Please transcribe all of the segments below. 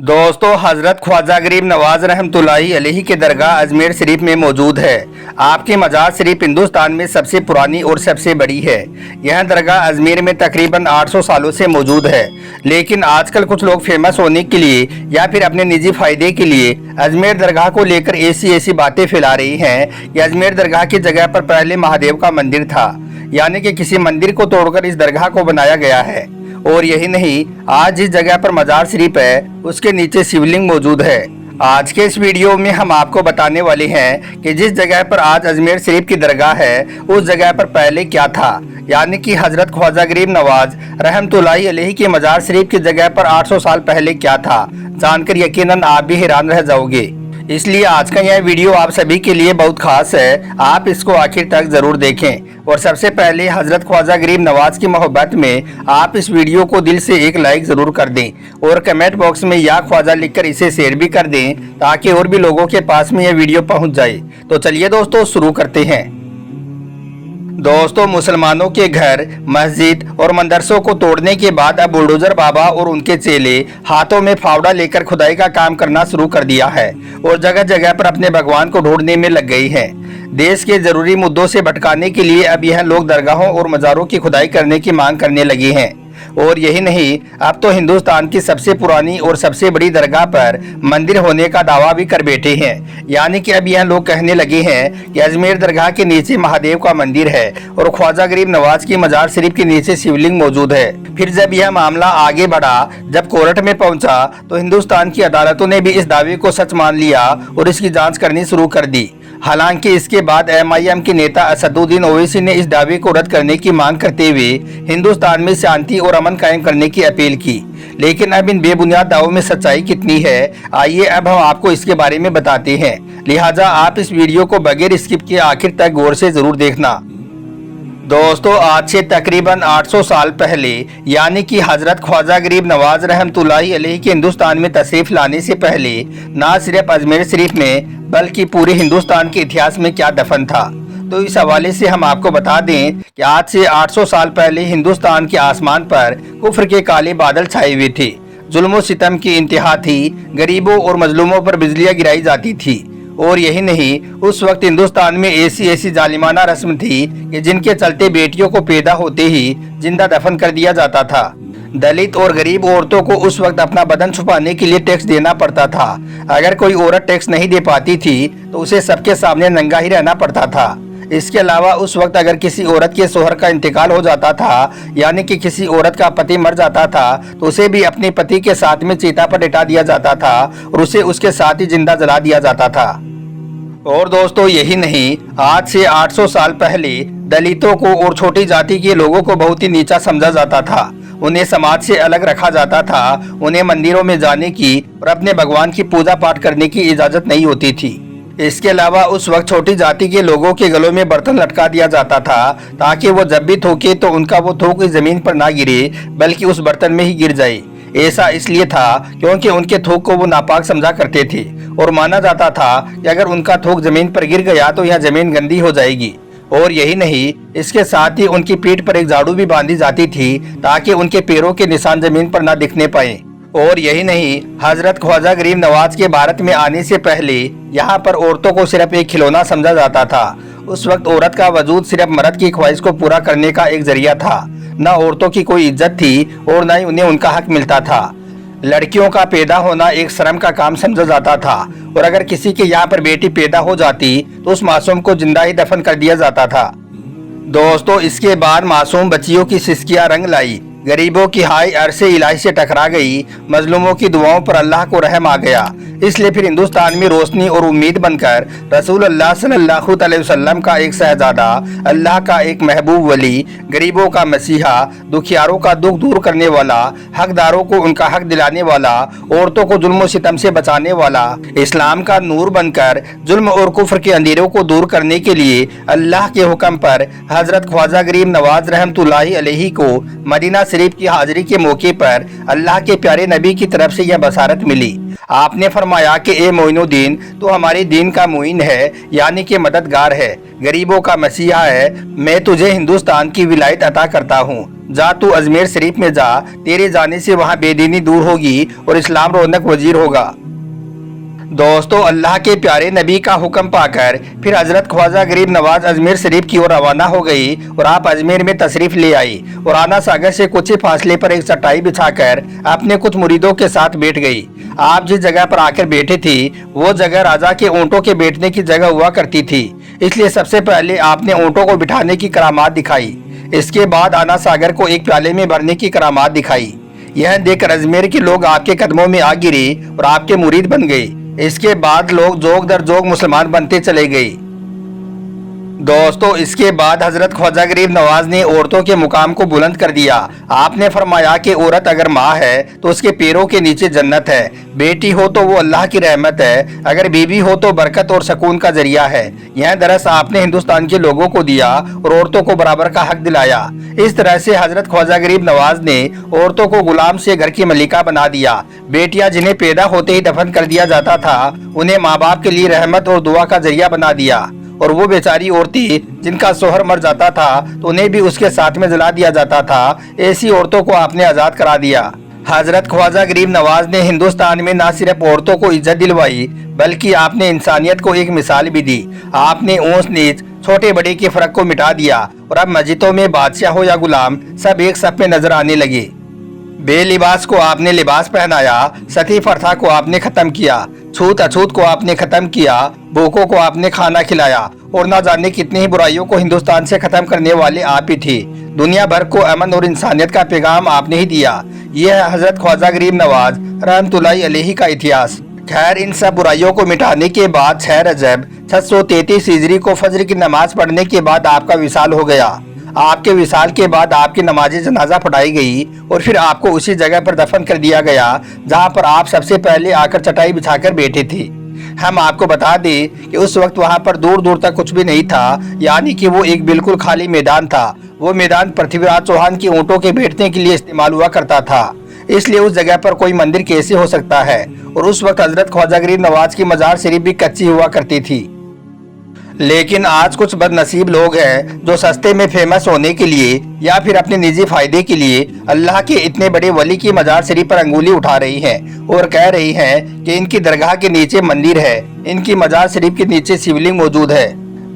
दोस्तों, हजरत ख्वाजा गरीब नवाज रहमतुल्लाहि अलैहि के दरगाह अजमेर शरीफ में मौजूद है। आपकी मजार शरीफ हिंदुस्तान में सबसे पुरानी और सबसे बड़ी है। यह दरगाह अजमेर में तकरीबन 800 सालों से मौजूद है, लेकिन आजकल कुछ लोग फेमस होने के लिए या फिर अपने निजी फायदे के लिए अजमेर दरगाह को लेकर ऐसी बातें फैला रही हैं कि अजमेर दरगाह की जगह पर पहले महादेव का मंदिर था, यानी कि किसी मंदिर को तोड़कर इस दरगाह को बनाया गया है। और यही नहीं, आज जिस जगह पर मजार शरीफ है उसके नीचे शिवलिंग मौजूद है। आज के इस वीडियो में हम आपको बताने वाले हैं कि जिस जगह पर आज अजमेर शरीफ की दरगाह है उस जगह पर पहले क्या था, यानी कि हजरत ख्वाजा गरीब नवाज रहमतुल्लाहि अलैहि की मजार शरीफ की जगह पर 800 साल पहले क्या था। जानकर यकीनन आप भी हैरान रह जाओगे। इसलिए आज का यह वीडियो आप सभी के लिए बहुत खास है, आप इसको आखिर तक जरूर देखें। और सबसे पहले हजरत ख्वाजा गरीब नवाज की मोहब्बत में आप इस वीडियो को दिल से एक लाइक जरूर कर दें और कमेंट बॉक्स में या ख्वाजा लिखकर इसे शेयर भी कर दें, ताकि और भी लोगों के पास में यह वीडियो पहुंच जाए। तो चलिए दोस्तों, शुरू करते हैं। दोस्तों, मुसलमानों के घर, मस्जिद और मदरसों को तोड़ने के बाद अब बुलडोजर बाबा और उनके चेले हाथों में फावड़ा लेकर खुदाई का काम करना शुरू कर दिया है और जगह जगह पर अपने भगवान को ढूंढने में लग गई हैं। देश के जरूरी मुद्दों से भटकाने के लिए अब यह लोग दरगाहों और मज़ारों की खुदाई करने की मांग करने लगे हैं। और यही नहीं, अब तो हिंदुस्तान की सबसे पुरानी और सबसे बड़ी दरगाह पर मंदिर होने का दावा भी कर बैठे हैं। यानी कि अब यह लोग कहने लगे हैं कि अजमेर दरगाह के नीचे महादेव का मंदिर है और ख्वाजा गरीब नवाज की मजार शरीफ के नीचे शिवलिंग मौजूद है। फिर जब यह मामला आगे बढ़ा, जब कोर्ट में पहुंचा, तो हिंदुस्तान की अदालतों ने भी इस दावे को सच मान लिया और इसकी जाँच करनी शुरू कर दी। हालांकि इसके बाद MIM के नेता असदुद्दीन ओवैसी ने इस दावे को रद्द करने की मांग करते हुए हिंदुस्तान में शांति और अमन कायम करने की अपील की। लेकिन अब इन बेबुनियाद दावों में सच्चाई कितनी है, आइए अब हम आपको इसके बारे में बताते हैं। लिहाजा आप इस वीडियो को बगैर स्किप किए आखिर तक गौर से जरूर देखना। दोस्तों, आज से तकरीबन 800 साल पहले, यानी कि हजरत ख्वाजा गरीब नवाज रहमतुल्लाहि अलैहि के हिंदुस्तान में तशरीफ लाने से पहले न सिर्फ अजमेर शरीफ में बल्कि पूरे हिंदुस्तान के इतिहास में क्या दफन था। तो इस हवाले से हम आपको बता दें कि आज से 800 साल पहले हिंदुस्तान के आसमान पर कुफ्र के काले बादल छाए हुए थे। जुल्म सितम की इंतहा थी, गरीबों और मजलूमों पर बिजलियां गिराई जाती थी। और यही नहीं, उस वक्त हिंदुस्तान में ऐसी जालिमाना रस्म थी कि जिनके चलते बेटियों को पैदा होते ही जिंदा दफन कर दिया जाता था। दलित और गरीब औरतों को उस वक्त अपना बदन छुपाने के लिए टैक्स देना पड़ता था। अगर कोई औरत टैक्स नहीं दे पाती थी तो उसे सबके सामने नंगा ही रहना पड़ता था। इसके अलावा उस वक्त अगर किसी औरत के शोहर का इंतकाल हो जाता था, यानी कि किसी औरत का पति मर जाता था, तो उसे भी अपने पति के साथ में चीता पर लिटा दिया जाता था और उसे उसके साथ ही जिंदा जला दिया जाता था। और दोस्तों, यही नहीं, आज से 800 साल पहले दलितों को और छोटी जाति के लोगों को बहुत ही नीचा समझा जाता था। उन्हें समाज से अलग रखा जाता था। उन्हें मंदिरों में जाने की और अपने भगवान की पूजा पाठ करने की इजाजत नहीं होती थी। इसके अलावा उस वक्त छोटी जाति के लोगों के गलों में बर्तन लटका दिया जाता था, ताकि वो जब भी थूके तो उनका वो थूक जमीन पर ना गिरे बल्कि उस बर्तन में ही गिर जाए। ऐसा इसलिए था क्योंकि उनके थूक को वो नापाक समझा करते थे और माना जाता था कि अगर उनका थूक जमीन पर गिर गया तो यह जमीन गंदी हो जाएगी। और यही नहीं, इसके साथ ही उनकी पीठ पर एक झाड़ू भी बांधी जाती थी, ताकि उनके पैरों के निशान जमीन पर ना दिखने पाए। और यही नहीं, हजरत ख्वाजा गरीब नवाज के भारत में आने से पहले यहाँ पर औरतों को सिर्फ एक खिलौना समझा जाता था। उस वक्त औरत का वजूद सिर्फ मर्द की ख्वाहिश को पूरा करने का एक जरिया था। न औरतों की कोई इज्जत थी और न ही उन्हें उनका हक मिलता था। लड़कियों का पैदा होना एक शर्म का काम समझा जाता था और अगर किसी के यहाँ पर बेटी पैदा हो जाती तो उस मासूम को जिंदा ही दफन कर दिया जाता था। दोस्तों, इसके बाद मासूम बच्चियों की सिसकियां रंग लाई, गरीबों की हाय अरसे इलाही से टकरा गई, मजलूमों की दुआओं पर अल्लाह को रहम आ गया। इसलिए फिर हिंदुस्तान में रोशनी और उम्मीद बनकर रसूल अल्लाह सल्लल्लाहु अलैहि वसल्लम का एक शहजादा, अल्लाह का एक महबूब वली, गरीबों का मसीहा, दुखियारों का दुख दूर करने वाला, हकदारों को उनका हक दिलाने वाला, औरतों को जुल्म सितम से बचाने वाला, इस्लाम का नूर बनकर जुल्म और कुफ्र के अंधेरों को दूर करने के लिए अल्लाह के हुक्म पर हजरत ख्वाजा गरीब नवाज रहमतुल्लाहि अलैहि को मदीना शरीफ की हाजिरी के मौके पर अल्लाह के प्यारे नबी की तरफ से यह बसारत मिली। आपने फरमाया कि ए मोइनुद्दीन, तो हमारे दीन का मुइन है, यानी कि मददगार है, गरीबों का मसीहा है। मैं तुझे हिंदुस्तान की विलायत अता करता हूँ। जा तू अजमेर शरीफ में जा, तेरे जाने से वहाँ बेदीनी दूर होगी और इस्लाम रौनक वजीर होगा। दोस्तों, अल्लाह के प्यारे नबी का हुक्म पाकर फिर हजरत ख्वाजा गरीब नवाज अजमेर शरीफ की ओर रवाना हो गई और आप अजमेर में तशरीफ ले आई और आना सागर से कुछ ही फासले पर एक चटाई बिछाकर अपने कुछ मुरीदों के साथ बैठ गई। आप जिस जगह पर आकर बैठे थी वो जगह राजा के ऊँटों के बैठने की जगह हुआ करती थी, इसलिए सबसे पहले आपने ऊँटों को बिठाने की करामात दिखाई। इसके बाद आना सागर को एक प्याले में भरने की करामात दिखाई। यह देखकर अजमेर के लोग आपके कदमों में आ गिरे और आपके मुरीद बन गए। इसके बाद लोग जोग दर जोग मुसलमान बनते चले गए। दोस्तों, इसके बाद हजरत ख्वाजा गरीब नवाज ने औरतों के मुकाम को बुलंद कर दिया। आपने फरमाया कि औरत अगर माँ है तो उसके पैरों के नीचे जन्नत है, बेटी हो तो वो अल्लाह की रहमत है, अगर बीवी हो तो बरकत और सुकून का जरिया है। यह दरस आपने हिंदुस्तान के लोगों को दिया और औरतों को बराबर का हक दिलाया। इस तरह से हजरत ख्वाजा गरीब नवाज ने औरतों को गुलाम से घर की मलिका बना दिया। बेटियां जिन्हें पैदा होते ही दफन कर दिया जाता था, उन्हें माँ बाप के लिए रहमत और दुआ का जरिया बना दिया। और वो बेचारी औरतें जिनका शोहर मर जाता था तो उन्हें भी उसके साथ में जला दिया जाता था। ऐसी औरतों को आपने आजाद करा दिया। हजरत ख्वाजा गरीब नवाज ने हिंदुस्तान में न सिर्फ औरतों को इज्जत दिलवाई बल्कि आपने इंसानियत को एक मिसाल भी दी। आपने ऊंच नीच छोटे बड़े के फर्क को मिटा दिया और अब मस्जिदों में बादशाह हो या गुलाम सब एक सफ में नजर आने लगे। बेलिबास को आपने लिबास पहनाया, सती प्रथा को आपने खत्म किया, छूत अछूत को आपने खत्म किया, भूखों को आपने खाना खिलाया और न जाने कितनी ही बुराइयों को हिंदुस्तान से खत्म करने वाले आप ही थे। दुनिया भर को अमन और इंसानियत का पैगाम आपने ही दिया। यह है हजरत ख्वाजा गरीब नवाज रहमतुल्लाहि अलैहि का इतिहास। खैर, इन सब बुराइयों को मिटाने के बाद 6 रजब 633 हिजरी को फजर की नमाज पढ़ने के बाद आपका विसाल हो गया। आपके विसाल के बाद आपकी नमाज जनाजा पढ़ाई गई और फिर आपको उसी जगह पर दफन कर दिया गया जहां पर आप सबसे पहले आकर चटाई बिछाकर बैठे थे। हम आपको बता दें कि उस वक्त वहां पर दूर दूर तक कुछ भी नहीं था, यानी कि वो एक बिल्कुल खाली मैदान था। वो मैदान पृथ्वीराज चौहान के ऊँटों के बैठने के लिए इस्तेमाल हुआ करता था, इसलिए उस जगह पर कोई मंदिर कैसे हो सकता है। और उस वक्त हजरत ख्वाजा गरीब नवाज की मजार शरीफ भी कच्ची हुआ करती थी। लेकिन आज कुछ बदनसीब लोग हैं जो सस्ते में फेमस होने के लिए या फिर अपने निजी फायदे के लिए अल्लाह के इतने बड़े वली की मजार शरीफ पर अंगुली उठा रही हैं और कह रही हैं कि इनकी दरगाह के नीचे मंदिर है, इनकी मजार शरीफ के नीचे शिवलिंग मौजूद है।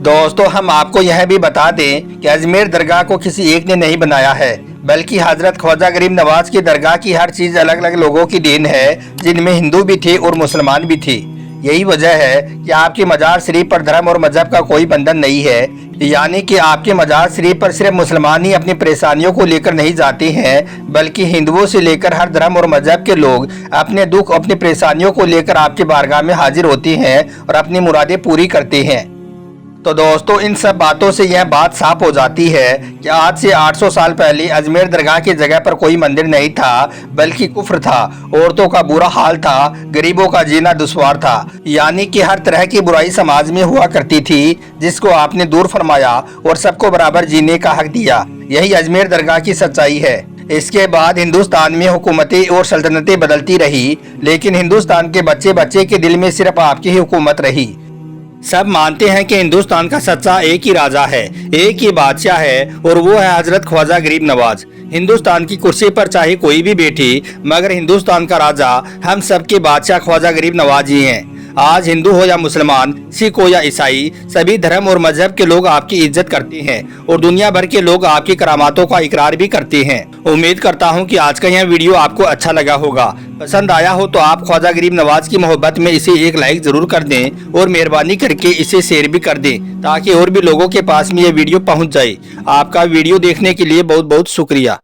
दोस्तों, हम आपको यह भी बता दें कि अजमेर दरगाह को किसी एक ने नहीं बनाया है, बल्कि हजरत ख्वाजा गरीब नवाज की दरगाह की हर चीज अलग अलग लोगों की देन है, जिनमें हिंदू भी थे और मुसलमान भी थे। यही वजह है कि आपकी मजार शरीफ पर धर्म और मजहब का कोई बंधन नहीं है, यानी कि आपके मजार शरीफ पर सिर्फ मुसलमान ही अपनी परेशानियों को लेकर नहीं जाते हैं, बल्कि हिंदुओं से लेकर हर धर्म और मजहब के लोग अपने दुख अपनी परेशानियों को लेकर आपके बारगाह में हाजिर होते हैं और अपनी मुरादें पूरी करते हैं। तो दोस्तों, इन सब बातों से यह बात साफ हो जाती है कि आज से 800 साल पहले अजमेर दरगाह की जगह पर कोई मंदिर नहीं था, बल्कि कुफ्र था, औरतों का बुरा हाल था, गरीबों का जीना दुश्वार था, यानी कि हर तरह की बुराई समाज में हुआ करती थी, जिसको आपने दूर फरमाया और सबको बराबर जीने का हक दिया। यही अजमेर दरगाह की सच्चाई है। इसके बाद हिंदुस्तान में हुकूमतें और सल्तनतें बदलती रही, लेकिन हिंदुस्तान के बच्चे बच्चे के दिल में सिर्फ आपकी ही हुकूमत रही। सब मानते हैं कि हिंदुस्तान का सच्चा एक ही राजा है, एक ही बादशाह है, और वो है हजरत ख्वाजा गरीब नवाज। हिंदुस्तान की कुर्सी पर चाहे कोई भी बैठे, मगर हिंदुस्तान का राजा हम सबके बादशाह ख्वाजा गरीब नवाज ही हैं। आज हिंदू हो या मुसलमान, सिख हो या ईसाई, सभी धर्म और मजहब के लोग आपकी इज्जत करते हैं और दुनिया भर के लोग आपकी करामातों का इकरार भी करते हैं। उम्मीद करता हूं कि आज का यह वीडियो आपको अच्छा लगा होगा। पसंद आया हो तो आप ख्वाजा गरीब नवाज की मोहब्बत में इसे एक लाइक जरूर कर दें और मेहरबानी करके इसे शेयर भी कर दें, ताकि और भी लोगों के पास में ये वीडियो पहुंच जाए। आपका वीडियो देखने के लिए बहुत बहुत शुक्रिया।